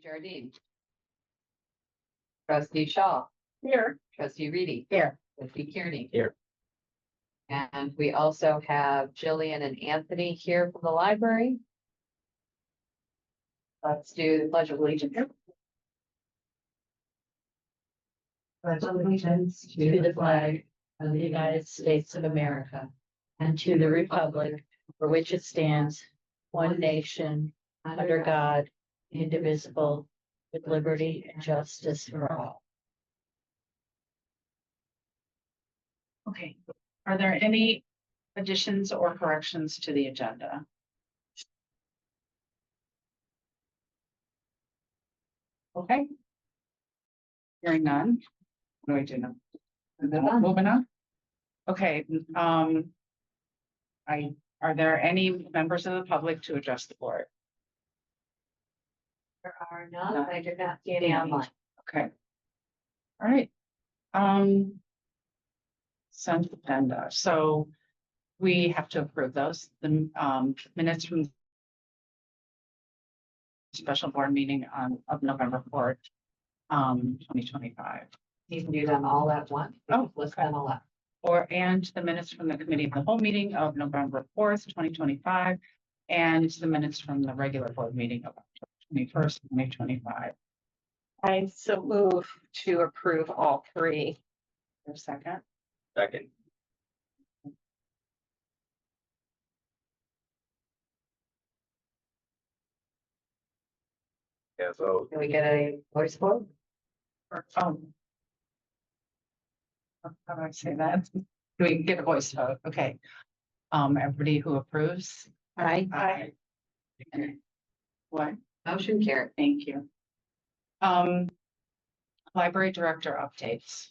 Jardine. Trustee Shaul. Here. Trustee Reidy. Here. Trustee Kearney. Here. And we also have Jillian and Anthony here from the library. Let's do the Pledge of Allegiance. Pledge allegiance to the flag of the United States of America and to the republic for which it stands, one nation, under God, indivisible, with liberty and justice for all. Okay, are there any additions or corrections to the agenda? Okay. Hearing none. What do I do now? Moving on. Okay, are there any members of the public to address the board? There are none. I do not see any online. Okay. All right. Consent agenda. So we have to approve those. The minutes from the special board meeting of November 4th, 2025. You can do them all at once. Oh, List okay. them all up. And the minutes from the committee of the whole meeting of November 4th, 2025, and the minutes from the regular board meeting of October 21st, 2025. I so move to approve all three. For a second. Second. Yeah, so Can we get a voice vote? Or, how do I say that? Do we get a voice vote? Okay. Everybody who approves? Aye. Aye. What? Motion carried. Thank you. Library director updates.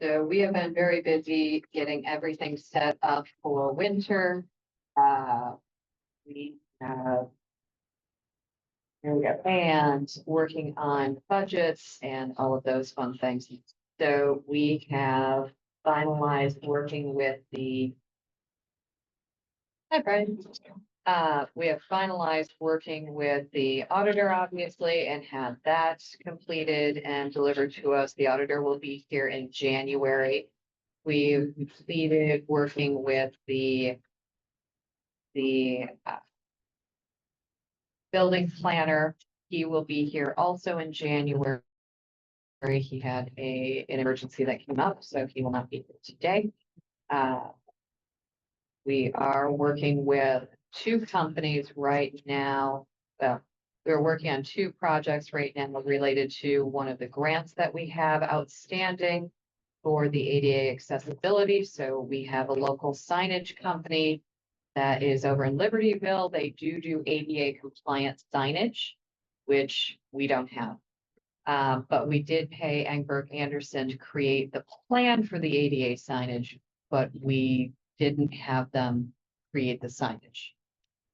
So we have been very busy getting everything set up for winter. We have. Here we go. And working on budgets and all of those fun things. So we have finalized working with the. Hi, Brian. We have finalized working with the auditor, obviously, and had that completed and delivered to us. The auditor will be here in January. We've completed working with the building planner. He will be here also in January. He had an emergency that came up, so he will not be here today. We are working with two companies right now. Well, we're working on two projects right now related to one of the grants that we have outstanding for the ADA accessibility. So we have a local signage company that is over in Libertyville. They do ADA compliant signage, which we don't have. But we did pay Engberg Anderson to create the plan for the ADA signage, but we didn't have them create the signage.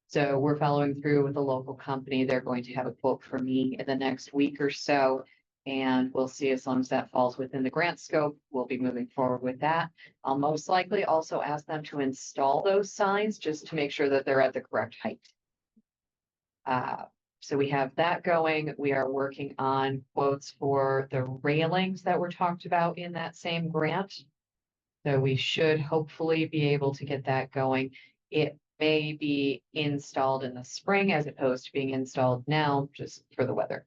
So we're following through with a local company. They're going to have a quote for me in the next week or so. And we'll see, as long as that falls within the grant scope, we'll be moving forward with that. I'll most likely also ask them to install those signs just to make sure that they're at the correct height. So we have that going. We are working on quotes for the railings that were talked about in that same grant. So we should hopefully be able to get that going. It may be installed in the spring as opposed to being installed now, just for the weather.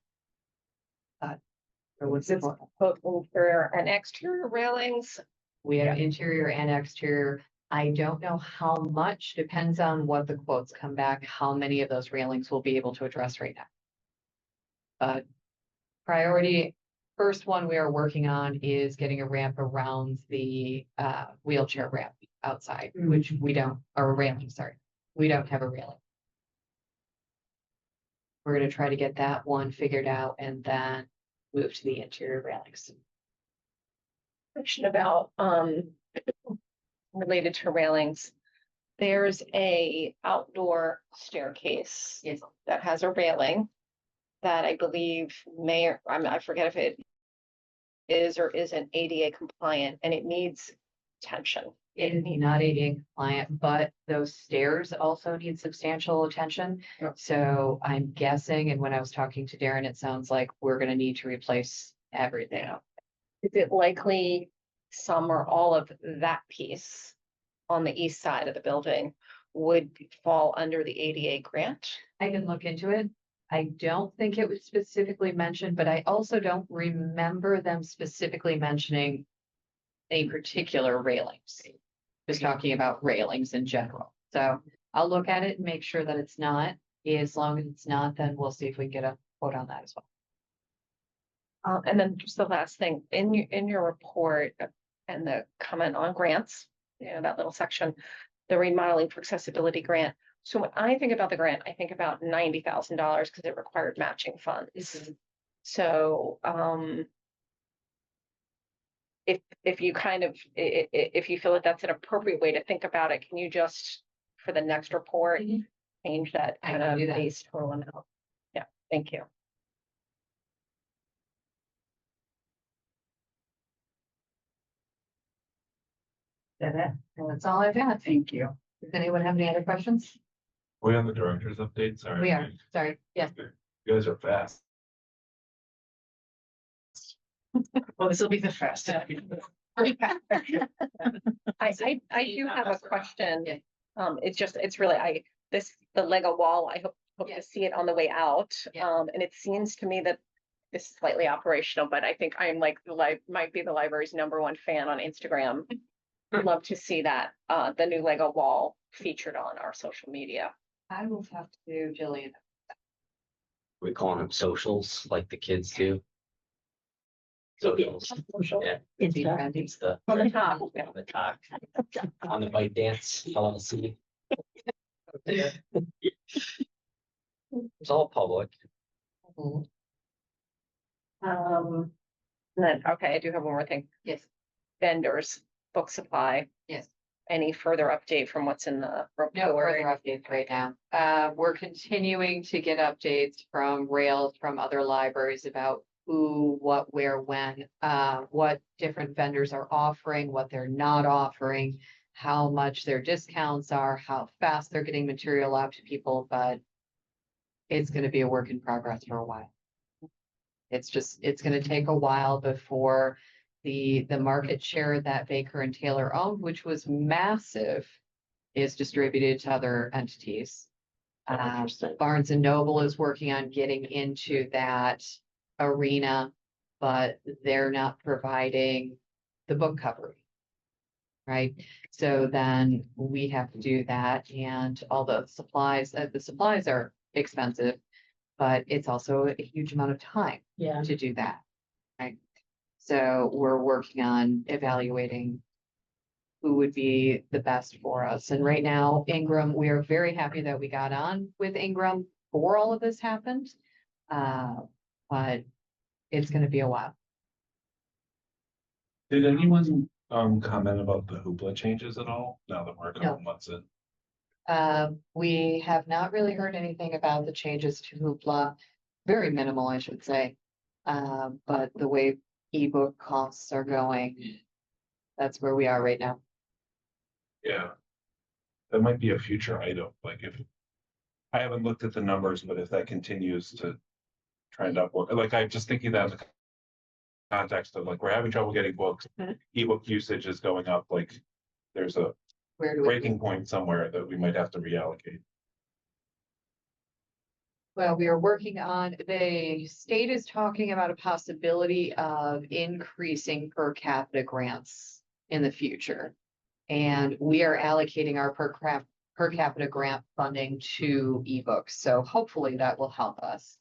Both interior and exterior railings. We have interior and exterior. I don't know how much, depends on what the quotes come back, how many of those railings we'll be able to address right now. But priority, first one we are working on is getting a ramp around the wheelchair ramp outside, which we don't, or a ramp, I'm sorry, we don't have a railing. We're going to try to get that one figured out and then move to the interior railings. Question about related to railings. There's a outdoor staircase that has a railing that I believe I forget if it is or isn't ADA compliant, and it needs attention. It is not ADA compliant, but those stairs also need substantial attention. Yeah. So I'm guessing, and when I was talking to Darren, it sounds like we're gonna need to replace everything. Is it likely some or all of that piece on the east side of the building would fall under the ADA grant? I can look into it. I don't think it was specifically mentioned, but I also don't remember them specifically mentioning any particular railings. Just talking about railings in general. So I'll look at it and make sure that it's not. As long as it's not, then we'll see if we can get a quote on that as well. And then just the last thing, in your report and the comment on grants, you know, that little section, the remodeling for accessibility grant. So when I think about the grant, I think about $90,000 because it required matching funds. So, if you kind of, if you feel that that's an appropriate way to think about it, can you just, for the next report, change that I kind can of do that. base total amount? Yeah, thank you. And that's all I've got. Thank you. Does anyone have any other questions? We on the director's update, sorry. We are, sorry, yes. You guys are fast. Well, this will be the first. I do have a question. Yeah. It's really, the Lego wall, I hope Yeah. to see it on the way out. Yeah. And it seems to me that this is slightly operational, but I think I'm like, might be the library's #1 fan on Instagram. I'd love to see that, the new Lego wall featured on our social media. I will talk to Jillian. We calling them socials like the kids do. Socials, yeah, Is he friendly? it's the, On the top. yeah, the talk, on the bite dance, LLC. It's all public. Then, okay, I do have one more thing. Yes, Vendors, book supply. yes. Any further update from what's in the No further report? updates right now. We're continuing to get updates from Rails, from other libraries about who, what, where, when, what different vendors are offering, what they're not offering, how much their discounts are, how fast they're getting material out to people, but it's gonna be a work in progress for a while. It's gonna take a while before the market share that Baker and Taylor owned, which was massive, is distributed to other entities. Interesting. Barnes and Noble is working on getting into that arena, but they're not providing the book covering. Right? So then we have to do that, and all the supplies are expensive, but it's also a huge amount of time Yeah. to do that. Right? So we're working on evaluating who would be the best for us. And right now, Ingram, we are very happy that we got on with Ingram before all of this happened. But it's gonna be a while. Did anyone comment about the hoopla changes at all? Now that we're a couple months in. We have not really heard anything about the changes to Hoopla, very minimal, I should say. But the way ebook costs are going, that's where we are right now. Yeah. That might be a future item, like if. I haven't looked at the numbers, but if that continues to trend upward, like I'm just thinking that in the context of like, we're having trouble getting books, ebook usage is going up, like there's a Where do we? breaking point somewhere that we might have to reallocate. Well, we are working on, the state is talking about a possibility of increasing per capita grants in the future. And we are allocating our per capita grant funding to ebooks. So hopefully that will help us.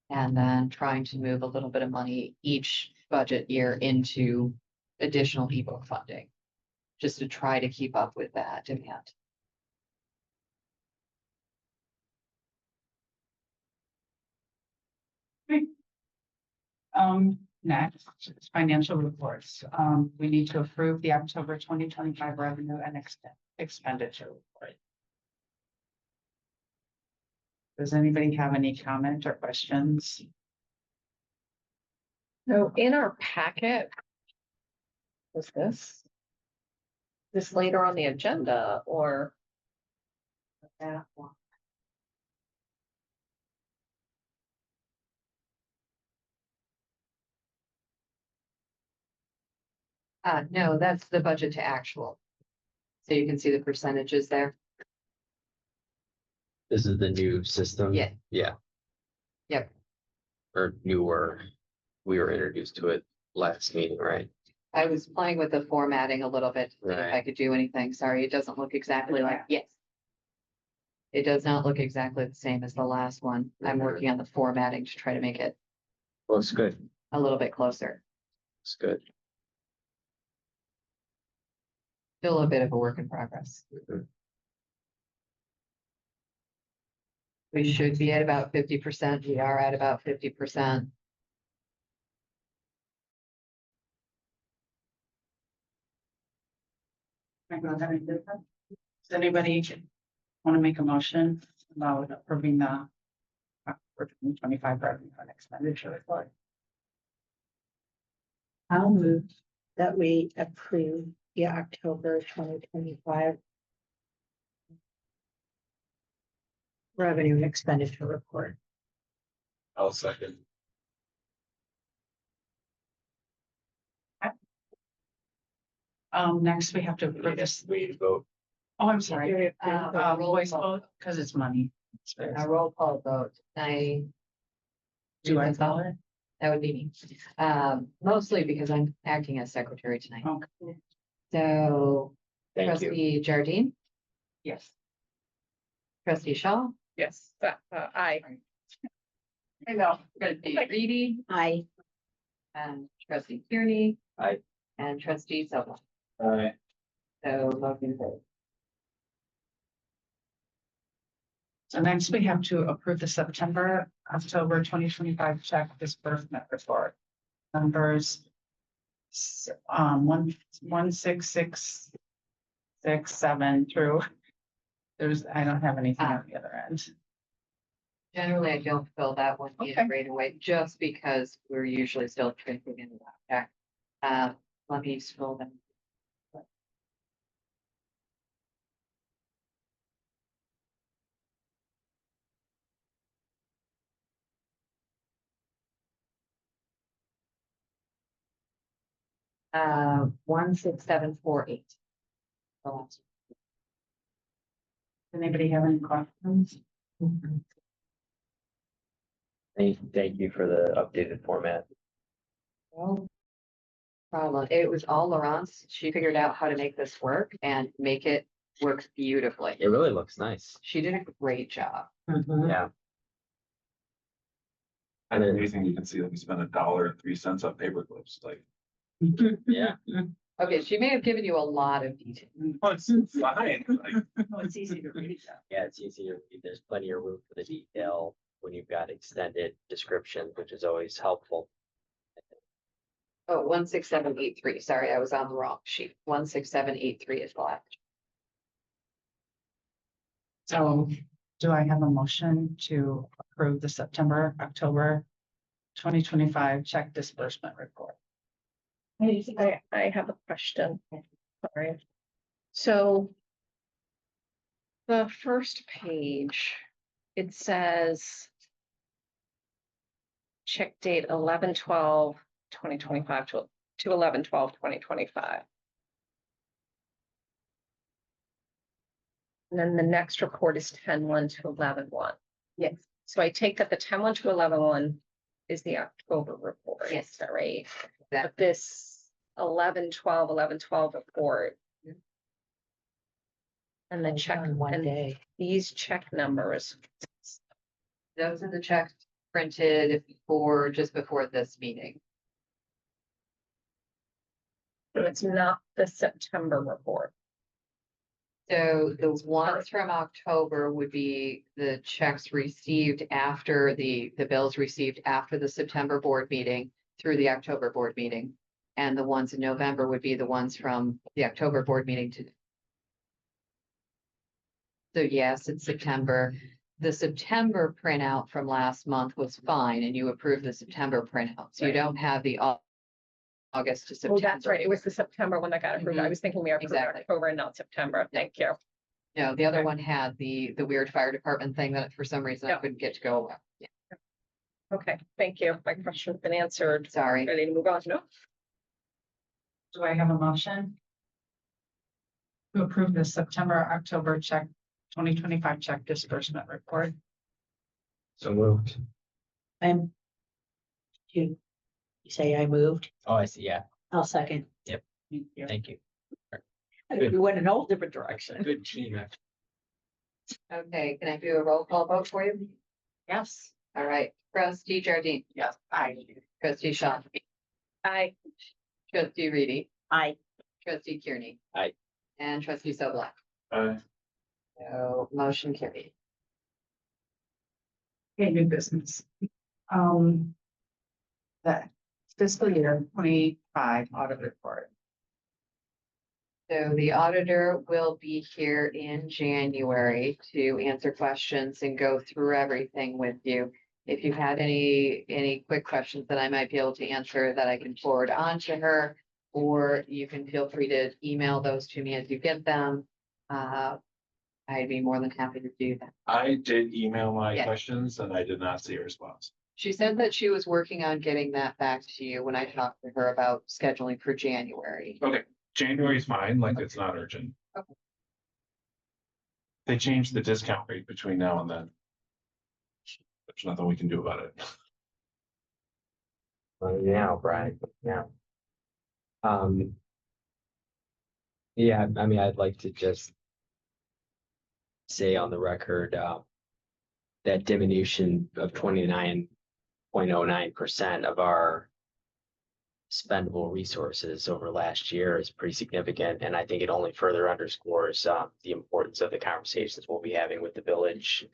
And then trying to move a little bit of money each budget year into additional ebook funding, just to try to keep up with that demand. Next, is financial reports. We need to approve the October 2025 revenue and expenditure report. Does anybody have any comment or questions? So in our packet was this. this later on the agenda or? That one. No, that's the budget to actual. So you can see the percentages there. This is the new system? Yeah. Yeah. Yep. Or newer. We were introduced to it last meeting, right? I was playing with the formatting a little bit, to see if I Right. could do anything. Sorry, it doesn't look exactly like, yes. It does not look exactly the same as the last one. I'm Mhm. working on the formatting to try to make it Looks good. a little bit closer. Looks good. Still a bit of a work in progress. Mhm. We should be at about 50%. We are at about 50%. Does anybody want to make a motion about approving the for 2025 revenue and expenditure report? I'll move that we approve the October 2025 revenue and expenditure report. I'll second. Next we have to approve this. We vote. Oh, I'm sorry. roll Voice call. vote, because it's money. A roll call vote. Do I call it? That would be me. Mostly because I'm acting as secretary tonight. Okay. So Thank you. trustee Jardine, Yes. trustee Shaul, Yes, I. I know. trustee Reidy, Aye. and trustee Kearney. Aye. And trustee Sobolak. All right. So motion carries. So next we have to approve the September, October 2025 check disbursement report. Numbers. 16667 through. I don't have anything on the other end. Generally, I don't fill that one in Okay. right away, just because we're usually still drinking in that. Let me scroll them. Uh, 16748. Anybody have any questions? Thank you for the updated format. No problem. It was all Laurence. She figured out how to make this work and make it work beautifully. It really looks nice. She did a great job. Yeah. And amazing, you can see that we spent $1.03 on paper clips, like. Yeah. Okay, she may have given you a lot of detail. Oh, it's fine. Like, Oh, it's easy to read. Yeah, it's easy to read. There's plenty of room for the detail when you've got extended descriptions, which is always helpful. Oh, 16783. Sorry, I was on the wrong sheet. 16783 is black. So do I have a motion to approve the September, October 2025 check disbursement report? I have a question. Sorry. So the first page, it says check date 11/12/2025 to 11/12/2025. And then the next report is 10/1 to 11/1. Yes. So I take that the 10/1 to 11/1 is the October report. Yes. Is that right? That- But this 11/12/11/12 report. And the check, One and day. these check numbers, Those are the checks printed for just before this meeting. so it's not the September report. So the ones from October would be the checks received after the bills received after the September board meeting through the October board meeting. And the ones in November would be the ones from the October board meeting to. So yes, it's September. The September printout from last month was fine and you approved the September printout. So you Right. don't have the August to Oh, September. that's right. It was the September one that got approved. I Mhm. was thinking we approved Exactly. October and not September. Thank you. No, the other Okay. one had the weird fire department thing that for some reason I Yeah. couldn't get to go. Yeah, Okay, thank you. My question's been answered. sorry. Ready to move on? No? Do I have a motion? To approve the September, October check, 2025 check disbursement report. So moved. I'm. You say I moved, Oh, I see. Yeah, I'll second. Thank you. thank you. We went in a whole different direction. Good team. Okay, can I do a roll call vote for you? Yes. All right, trustee Jardine, Yes, I. trustee Shaw, I, trustee Reidy, I, trustee Kearney. Aye. And trustee Sobolak. Uh, So motion carried. Okay, new business. The fiscal year 25 audit report. So the auditor will be here in January to answer questions and go through everything with you. If you had any quick questions that I might be able to answer that I can forward on to her, or you can feel free to email those to me as you get them. I'd be more than happy to do that. I did email my Yeah. questions and I did not see a response. She said that she was working on getting that back to you when I talked to her about scheduling for January. Okay, January's fine, like it's not urgent. Okay. They changed the discount rate between now and then. There's nothing we can do about it. Now, Brian, now. Yeah, I mean, I'd like to just say on the record, that diminution of 29.09% of our spendable resources over last year is pretty significant, and I think it only further underscores the importance of the conversations we'll be having with the village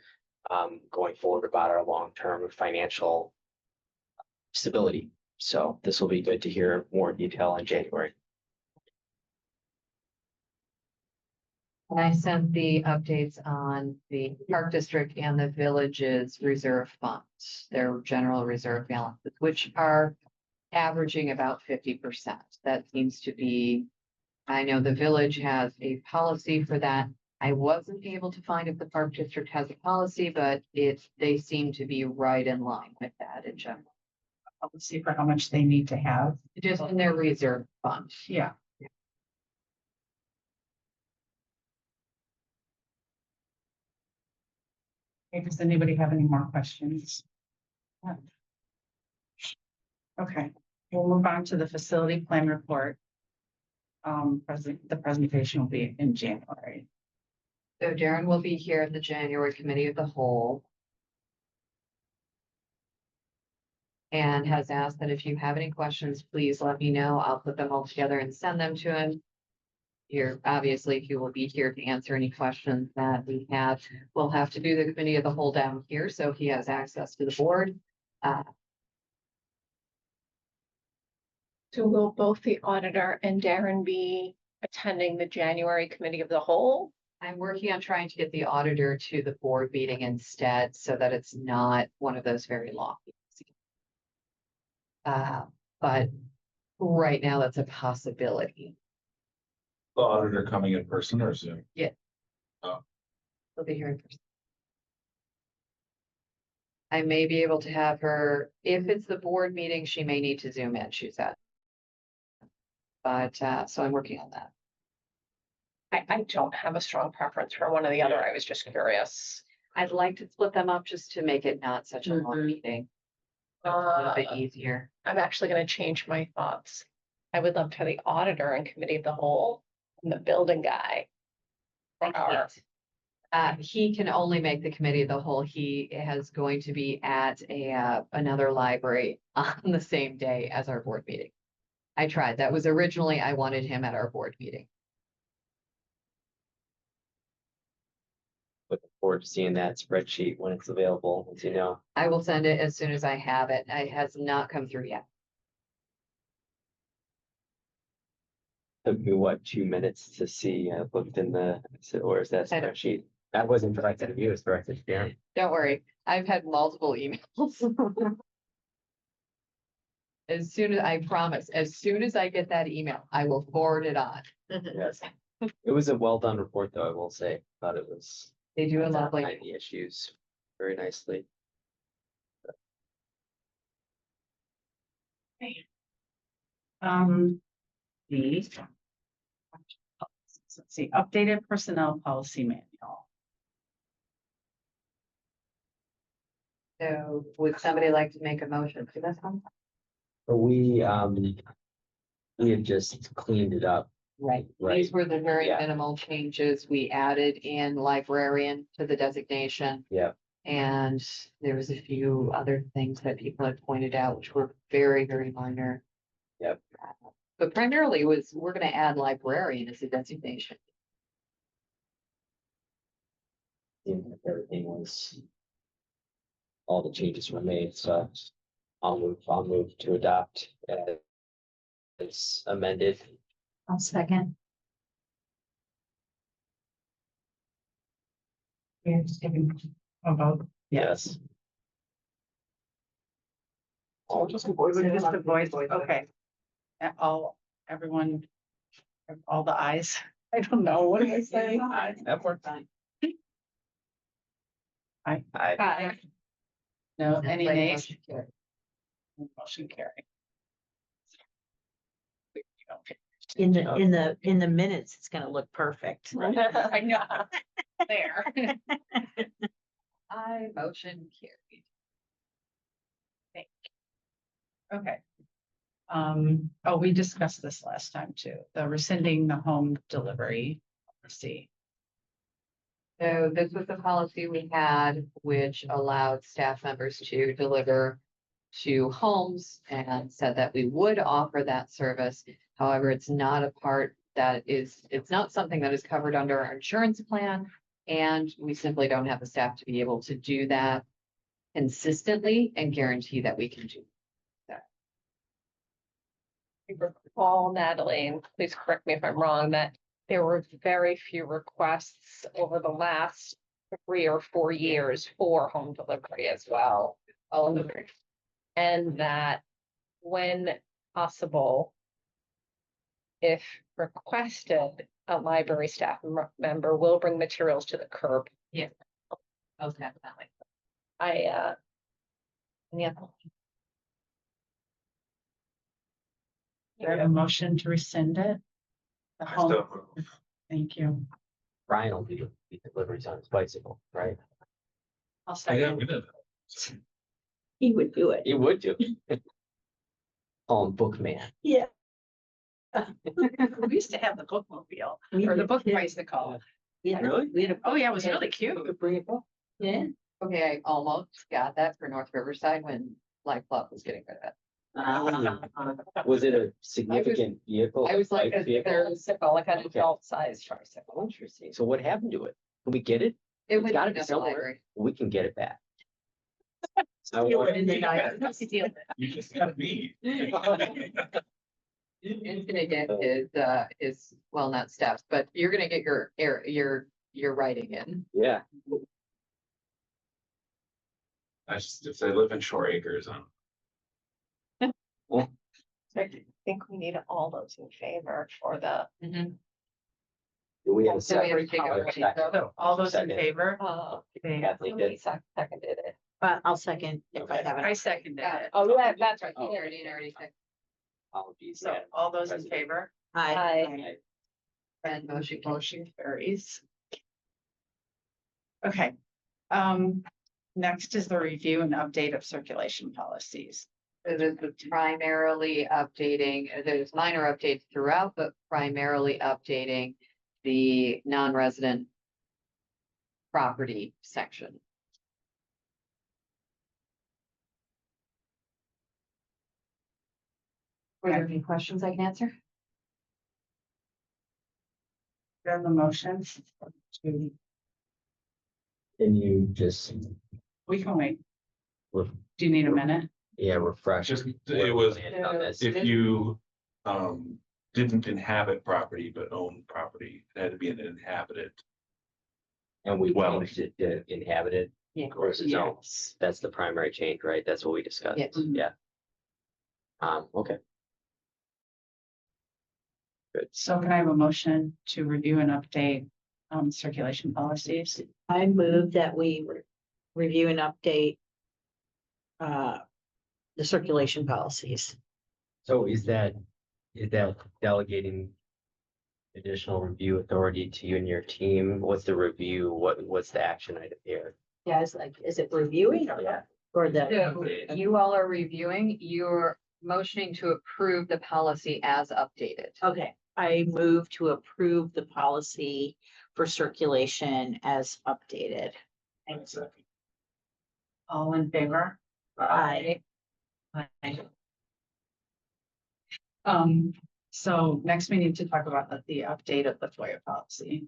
going forward about our long-term financial stability. So this will be good to hear more detail in January. And I sent the updates on the Park District and the village's reserve funds, their general reserve balances, which are averaging about 50%. That seems to be, I know the village has a policy for that. I wasn't able to find if the Park District has a policy, but they seem to be right in line with that in general. Let's see for how much they need to have. Just in their reserve fund. Yeah. Okay, does anybody have any more questions? Yeah. Okay, we'll move on to the facility plan report. The presentation will be in January. So Darren will be here at the January committee of the whole. And has asked that if you have any questions, please let me know. I'll put them all together and send them to him. You're obviously, he will be here to answer any questions that we have. We'll have to do the committee of the whole down here, so he has access to the board. so will both the auditor and Darren be attending the January committee of the whole? I'm working on trying to get the auditor to the board meeting instead, so that it's not one of those very long meetings. But right now, that's a possibility. The auditor coming in person or Zoom? They'll be here in person. I may be able to have her, if it's the board meeting, she may need to Zoom in, she said. But, so I'm working on that. I don't have a strong preference for one or the other. I was just curious. I'd like to split them up just to make it not such a long Mhm. meeting. A little bit Uh, easier. I'm actually gonna change my thoughts. I would love to have the auditor and committee of the whole and the building guy. He can only make the committee of the whole. He has going to be at another library on the same day as our board meeting. I tried. That was originally, I wanted him at our board meeting. Looking forward to seeing that spreadsheet when it's available, as you know. I will send it as soon as I have it. It has not come through yet. Took me, what, 2 minutes to see, I looked in the, or is that I don't- spreadsheet? That wasn't directed at you, it was directed to Darren. Don't worry. I've had multiple emails. As soon as, I promise, as soon as I get that email, I will forward it on. Yes. It was a well done report, though, I will say. Thought it was They do a outlined lovely, the issues very nicely. The. Let's see, updated personnel policy manual. so would somebody like to make a motion for this one? But we have just cleaned it up. Right. Right. These were the very Yeah. minimal changes. We added in librarian to the designation. Yeah. And there was a few other things that people had pointed out, which were very, very minor. Yep. But primarily it was, we're gonna add librarian as a designation. Seemed like everything was. All the changes were made, so I'll move to adopt as amended. I'll second. We're just giving a vote. Yes. Just a voice, okay. Everyone, all the ayes. I don't know, what am I saying? That worked. Aye. No, any Like, nays? motion carried. Motion carried. In the minutes, it's gonna look perfect. I know. There. Motion carried. Okay. We discussed this last time too, the rescinding the home delivery policy. So this was the policy we had, which allowed staff members to deliver to homes and said that we would offer that service. However, it's not a part it's not something that is covered under our insurance plan. And we simply don't have the staff to be able to do that consistently and guarantee that we can do. Recall, Natalie, and please correct me if I'm wrong, that there were very few requests over the last 3 or 4 years for home delivery as well. And that when possible, if requested, a library staff member will bring materials to the curb. Yeah. Most definitely. Yeah. Do I have a motion to rescind it? The I home, still move. thank you. Brian will do the deliveries on his bicycle, right? I'll I got second. rid of it. He would do it. He would do. Call him Bookman. Yeah. We used to have the bookmobile, or the book bicycle. Yeah. Really? We had a. Oh, yeah, it was really cute. Bring it back. Yeah. Okay, I almost got that for North Riverside when Life Club was getting rid of it. Was it a significant vehicle? I was like, bike vehicle? there's Like an Okay. adult size tricycle. Oh, interesting. So what happened to it? Can we get it? It It's was gotta be another somewhere. library. We can get it back. Steal it in the night. You just got me. It's gonna get his, well, not steps, but you're gonna get your writing in. Yeah. If they live in Shore Acres, I think we need all those in favor for the. Do we have a So we have to second? take a Oh, vote. second. So all those in Second. favor? Kathleen did. Seconded it. I'll second if I have I it. seconded it. Oh, yeah, that's right. Oh. Already said, Apologies. So all those in favor? Aye. and motion carried. Motion carries. Okay. Next is the review and update of circulation policies. So this is primarily updating, there's minor updates throughout, but primarily updating the non-resident property section. Were there any questions I can answer? Do you have a motion? To- Can you just, We can wait. Ref- Do you need a minute? yeah, refresh? Just, where it we was, landed on this? if you, didn't inhabit property but owned property, it had to be an inhabited. And we Well- changed it to inhabited Yeah. versus owned. Yes. That's the primary change, right? That's what we discussed. Yes. Yeah. Okay. Good. So can I have a motion to review and update circulation policies? I move that we review and update the circulation policies. So is that delegating additional review authority to you and your team? What's the review? What's the action item here? Yeah, it's like, is it reviewing Yeah. or the? So you all are reviewing, you're motioning to approve the policy as updated. Okay, I move to approve the policy for circulation as updated. All in favor? Aye. So next we need to talk about the update of the FOIA policy.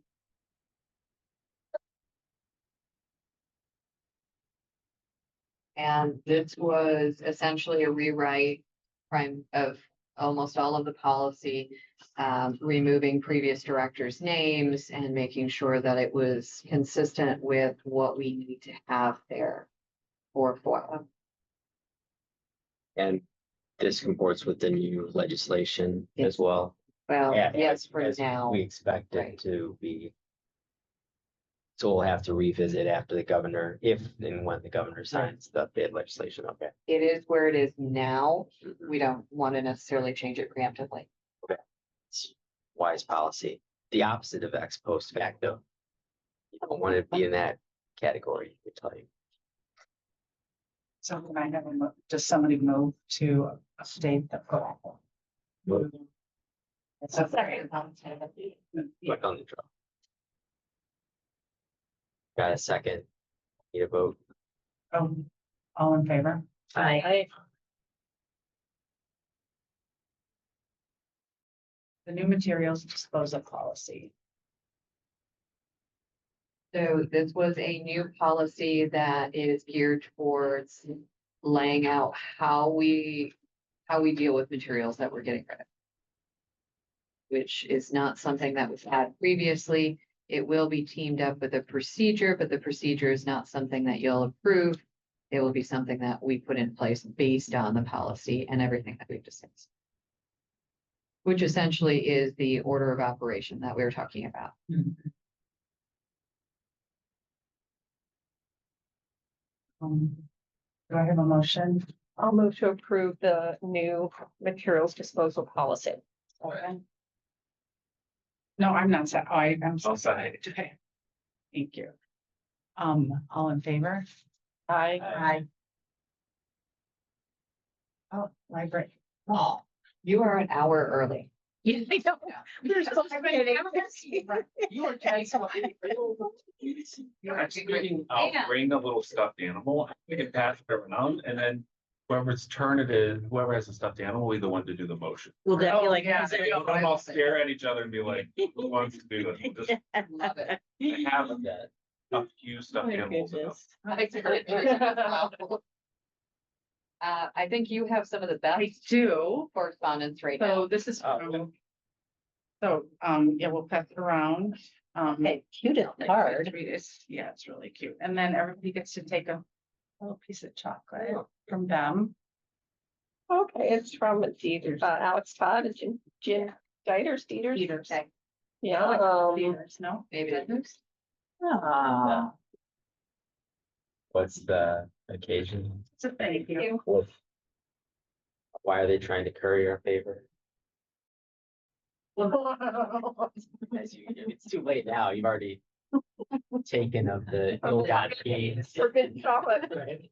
And this was essentially a rewrite of almost all of the policy, removing previous directors' names and making sure that it was consistent with what we need to have there for FOIA. And this comports with the new legislation Yes. as well. Well, Yeah, yes, for as now. We expect it Right. to be. So we'll have to revisit after the governor, if and when the governor signs the bid legislation. Okay. It is where it is now. We don't want to necessarily change it preemptively. It's wise policy, the opposite of ex post facto. You don't want to be in that category, I tell you. So can I have does somebody move to update the FOIA? Move. So Click on the draw. Got a second? Need a vote? All in favor? Aye. The new materials disposal policy. So this was a new policy that is geared towards laying out how we deal with materials that we're getting rid of. Which is not something that was had previously. It will be teamed up with a procedure, but the procedure is not something that you'll approve. It will be something that we put in place based on the policy and everything that we've discussed. Which essentially is the order of operation that we were talking about. Do I have a motion? I'll move to approve the new materials disposal policy. Okay. No, I'm not, I'm so I'll sorry. second. Okay. Thank you. All in favor? Aye. Oh, library. Oh, you are an hour early. Yeah, I know. We're so kidding. You are I'll bring a little stuffed animal, we can pass it around, and then whoever's turn it is, whoever has a stuffed animal, will be the one to do the motion. Will that be like? yeah, is it- We'll all stare at each other and be like, who wants to do this? We'll just Love it. have a few stuffed My animals. goodness. I think you have some of the I best do. correspondence right now. So this is from. So, yeah, we'll pass it around. Okay, cute and like, hard. Yeah, it's really cute. And then everybody gets to take a little piece of chocolate from them. Okay, it's from Alex Todd and Jim Dieters. Peters. Okay, Yeah, Peters, no? maybe it is. Ah, What's the occasion? It's a thank you. Why are they trying to curry our favor? It's too late now. You've already taken of the ill-gotten gains. forbidden chocolate. Right.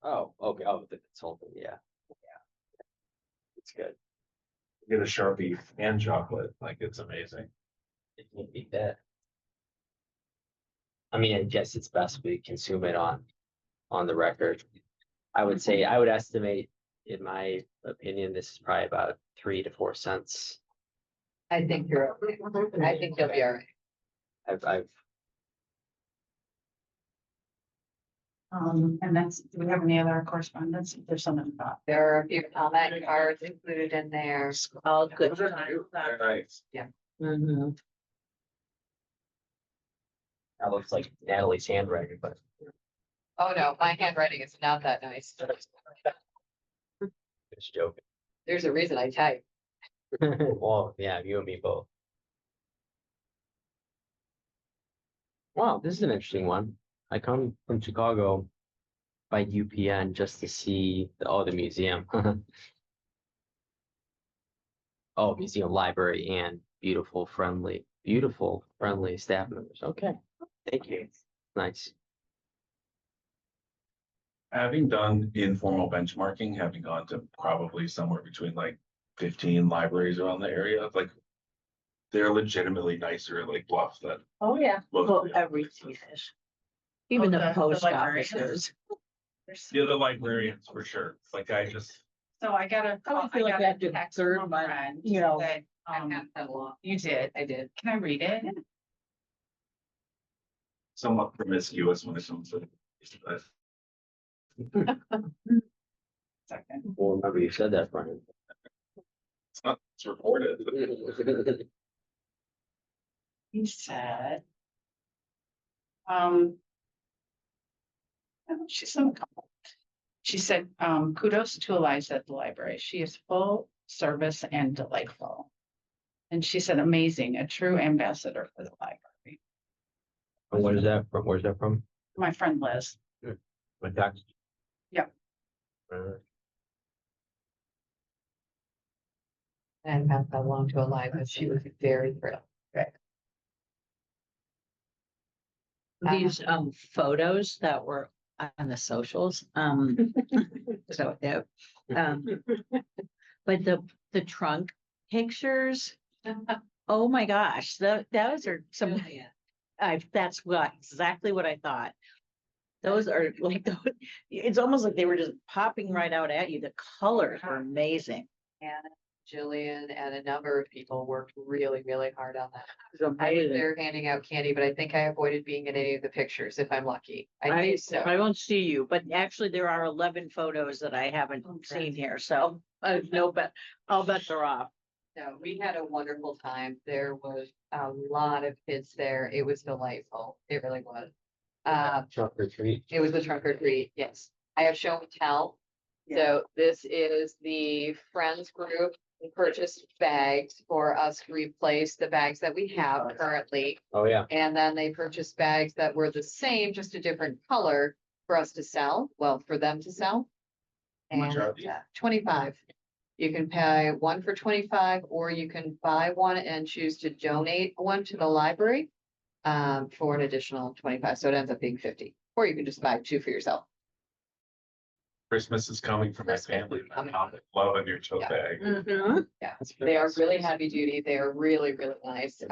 Oh, okay. Oh, the consultant. Yeah. It's good. Get a Sharpie and chocolate, like it's amazing. You can't beat that. I mean, I guess it's best we consume it on the record. I would say, I would estimate, in my opinion, this is probably about 3 to 4 cents. I think you're, I think you'll be all right. I've And that's, do we have any other correspondence? There's something about. There are a few comment cards included in there. all good. Very nice. Mhm. That looks like Natalie's handwriting, but. Oh, no, my handwriting is not that nice. Just joking. There's a reason I type. Well, yeah, you and me both. Wow, this is an interesting one. I come from Chicago by UPN just to see the museum. Oh, museum library and beautiful, friendly staff members. Okay, thank you. Nice. Having done informal benchmarking, having gone to probably somewhere between like 15 libraries around the area, like they're legitimately nicer, like Bluff than Oh, yeah. most Well, of the everything is. Even Oh, the the post librarians? offices. other librarians for sure. Like I just, So I got a, I I feel like got I a have to text observe from my, a friend you know, that, I have that a lot. you did. I did. Can I read it? somewhat promiscuous when it comes to. Second. Well, remember you said that, Brian. It's reported. He said. She said a couple. She said, kudos to Eliza at the library. She is full service and delightful. And she said, amazing, a true ambassador for the library. And what is that from? Where's that from? My friend Liz. My text. Yep. And passed that along to Eliza. She was very thrilled. these photos that were on the socials. So yeah. But the trunk pictures, oh my gosh, those are some, that's exactly what I thought. Those are like, it's almost like they were just popping right out at you. The colors were amazing. Anna, Jillian, and a number of people worked really, really hard on that. So I was amazing. there handing out candy, but I think I avoided being in any of the pictures if I'm lucky. I I think so. won't see you, but actually there are 11 photos that I haven't seen here, so no bet, all bets are off. No, we had a wonderful time. There was a lot of kids there. It was delightful. It really was. Trunk or treat. It was the trunk or treat, yes. I have show and tell. So this is the Friends group who purchased bags for us to replace the bags that we have currently. Oh, yeah. And then they purchased bags that were the same, just a different color for us to sell, well, for them to sell. How much And are these? 25. You can pay one for 25, or you can buy one and choose to donate one to the library for an additional 25. So it ends up being 50, or you can just buy two for yourself. Christmas is coming for my family. I'm loving your tote Yeah. bag. Yeah, they are really heavy duty. They are really, really nice.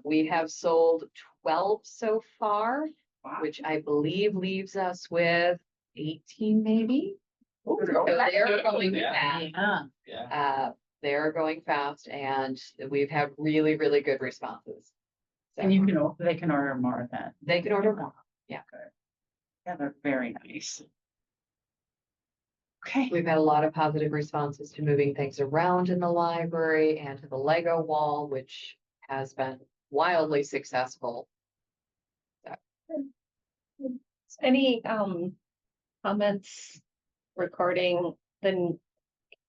We have sold 12 so far, Wow. which I believe leaves us with 18 maybe. So they're going fast. Yeah. They're going fast, and we've had really, really good responses. So And they can order more of that. they can order more. Yeah, they're very nice. Okay. We've had a lot of positive responses to moving things around in the library and to the Lego wall, which has been wildly successful. Any comments regarding the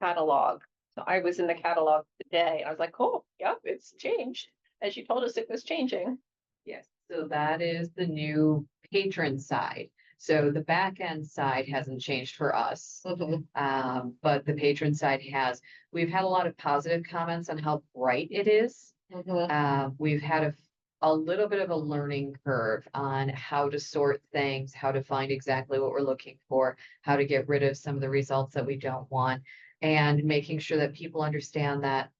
catalog? So I was in the catalog today. I was like, cool, yep, it's changed. As you told us it was changing. Yes, so that is the new patron side. So the back end side hasn't changed for us. But the patron side has. We've had a lot of positive comments on how bright it is. We've had a little bit of a learning curve on how to sort things, how to find exactly what we're looking for, how to get rid of some of the results that we don't want, and making sure that people understand that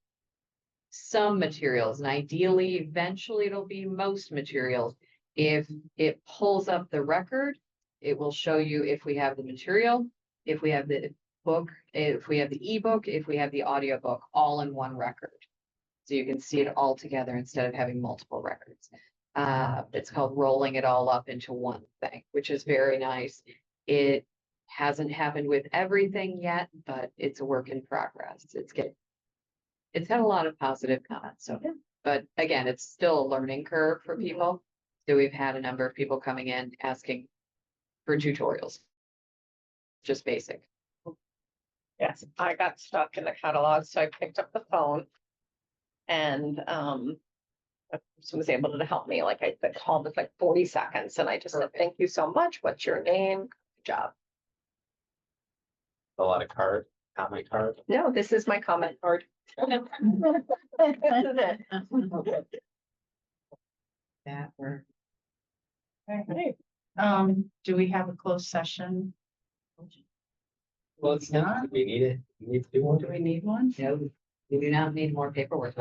some materials, and ideally, eventually it'll be most materials. If it pulls up the record, it will show you if we have the material, if we have the book, if we have the ebook, if we have the audiobook, all in one record. So you can see it all together instead of having multiple records. It's called rolling it all up into one thing, which is very nice. It hasn't happened with everything yet, but it's a work in progress. It's had a lot of positive comments. So, but again, it's still a learning curve for people. So we've had a number of people coming in asking for tutorials. Just basic. Yes, I got stuck in the catalog, so I picked up the phone. And a person was able to help me, like the call was like 40 seconds, and I just said, thank you so much. What's your name? Good job. A lot of comment card. No, this is my comment card. That were. Okay. Do we have a closed session? Well, it's not, we need it. We need to do one. Do we need one? No, we do not need more paperwork.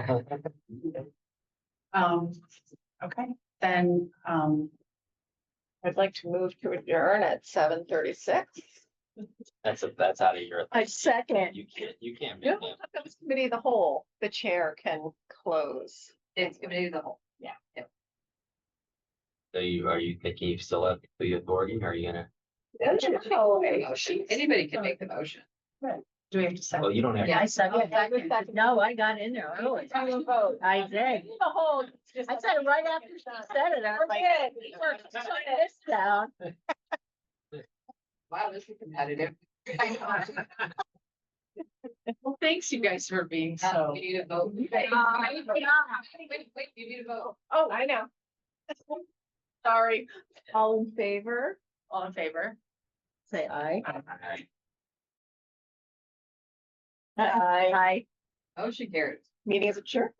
Okay, then, I'd like to move to adjourn at 7:36. That's out of your. I second. You can't No, make that. that was committee of the whole. The chair can close. It's committee of the whole. So are you thinking you still have the authority? Or are you gonna? Motion. Anybody can make the motion. do we have to second? Well, you don't have. Yeah, I second. No, I got in there early. I did. The whole. I said it right after she said it. I was like, shut this down. Wow, this is competitive. Well, thanks you guys for being so. We need a vote. Wait, you need a vote. Oh, I know. Sorry. All in favor? All in favor? Say aye. Aye. Aye. Motion carries. Meeting is adjourned.